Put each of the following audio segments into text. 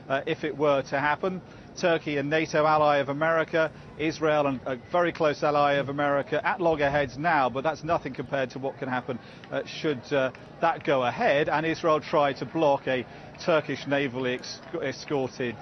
if it were to happen. Turkey, a NATO ally of America, Israel, and a very close ally of America, at loggerheads now, but that's nothing compared to what can happen should that go ahead and Israel try to block a Turkish naval escorted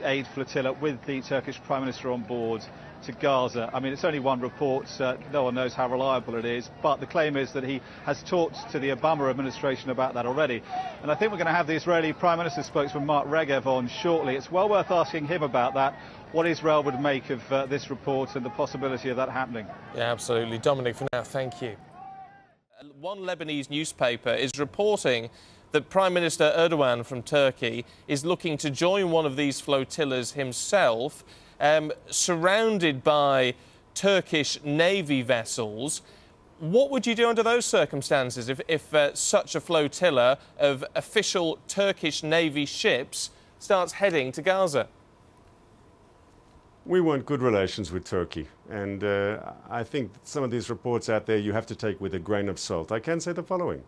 aid flotilla with the Turkish Prime Minister on board to Gaza. I mean, it's only one report, no one knows how reliable it is, but the claim is that he has talked to the Obama administration about that already. And I think we're going to have the Israeli Prime Minister spokesman Mark Regev on shortly. It's well worth asking him about that, what Israel would make of this report and the possibility of that happening. Yeah, absolutely. Dominic, for now, thank you. One Lebanese newspaper is reporting that Prime Minister Erdogan from Turkey is looking to join one of these flotillas himself, surrounded by Turkish Navy vessels. What would you do under those circumstances if such a flotilla of official Turkish Navy ships starts heading to Gaza? We want good relations with Turkey, and I think some of these reports out there you have to take with a grain of salt. I can say the following.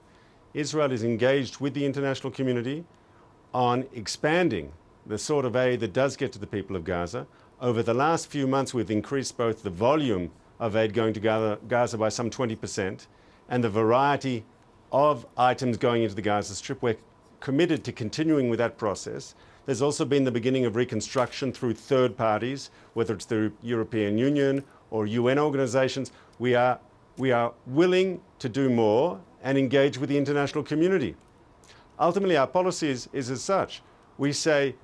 Israel is engaged with the international community on expanding the sort of aid that does get to the people of Gaza. Over the last few months, we've increased both the volume of aid going to Gaza by some 20% and the variety of items going into the Gaza Strip. We're committed to continuing with that process. There's also been the beginning of reconstruction through third parties, whether it's the European Union or UN organizations. We are willing to do more and engage with the international community. Ultimately, our policy is as such. We say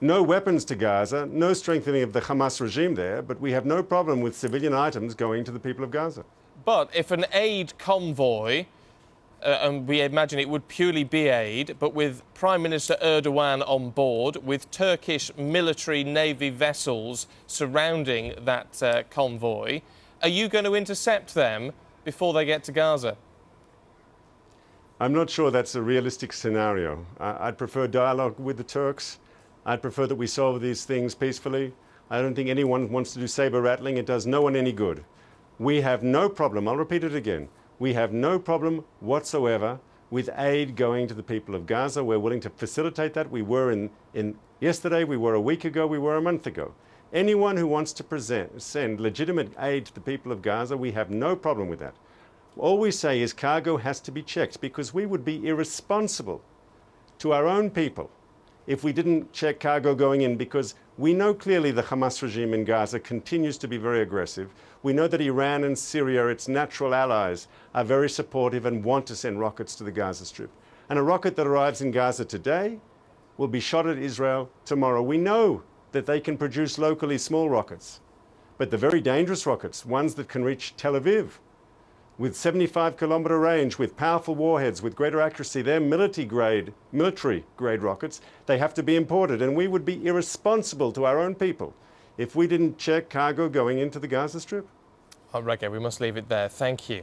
no weapons to Gaza, no strengthening of the Hamas regime there, but we have no problem with civilian items going to the people of Gaza. But if an aid convoy, and we imagine it would purely be aid, but with Prime Minister Erdogan on board, with Turkish military navy vessels surrounding that convoy, are you going to intercept them before they get to Gaza? I'm not sure that's a realistic scenario. I'd prefer dialogue with the Turks. I'd prefer that we solve these things peacefully. I don't think anyone wants to do saber rattling. It does no one any good. We have no problem, I'll repeat it again, we have no problem whatsoever with aid going to the people of Gaza. We're willing to facilitate that. We were in yesterday, we were a week ago, we were a month ago. Anyone who wants to send legitimate aid to the people of Gaza, we have no problem with that. All we say is cargo has to be checked, because we would be irresponsible to our own people if we didn't check cargo going in, because we know clearly the Hamas regime in Gaza continues to be very aggressive. We know that Iran and Syria, its natural allies, are very supportive and want to send rockets to the Gaza Strip. And a rocket that arrives in Gaza today will be shot at Israel tomorrow. We know that they can produce locally small rockets, but the very dangerous rockets, ones that can reach Tel Aviv, with 75-kilometer range, with powerful warheads, with greater accuracy, they're military-grade rockets. They have to be imported, and we would be irresponsible to our own people if we didn't check cargo going into the Gaza Strip. Oh, Regev, we must leave it there. Thank you.